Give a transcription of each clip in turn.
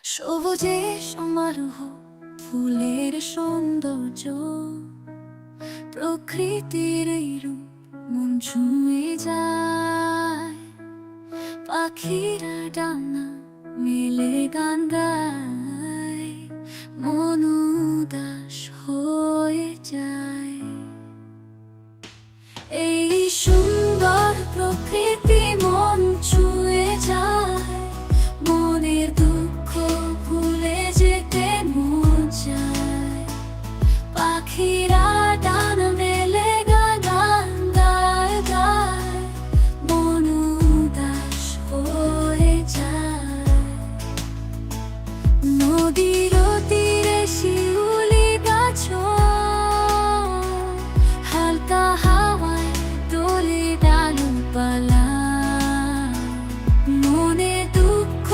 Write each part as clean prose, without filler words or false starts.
সবুজে সমারোহ, ফুলের সৌন্দর্য, প্রকৃতির এই রূপ মন ছুঁয়ে যায়। পাখিরা ডানা মেলে গান গায়, মন উদাস হয়ে যায়। এই সুন্দর প্রকৃতি মন ছুঁয়ে যায়, মনের দুঃখ ভুলে যেতে মন চায়। পাখিরা ডানা মেলে গান গায় গায়, মন উদাস হয়ে যায়। নদীর তীরে শিউলি গাছ হালকা হাওয়ায় দোলে ডালপালা, মনে দুঃখ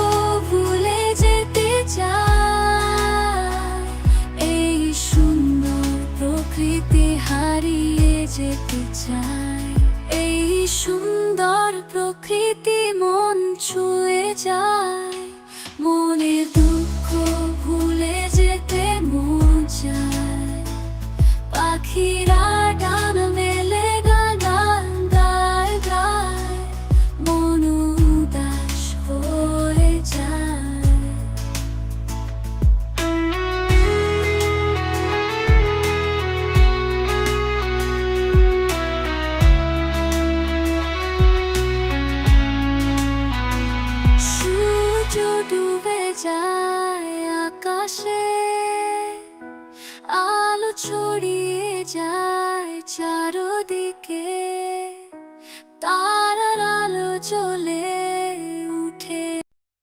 ভুলে যেতে চায়। এই সুন্দর প্রকৃতি হারিয়ে যেতে চায়। এই সুন্দর প্রকৃতি মন ছুঁয়ে যায়, মনের দুঃখ ভুলে যেতে মন চায়। পাখিরা ডানা মেলে গান গায় গায়, মন উদাস হয়ে যায়। সূর্য ডুবে যায় আকাশে, আলো ছড়িয়ে যায় চারদিকে। তারার আলো জ্বলে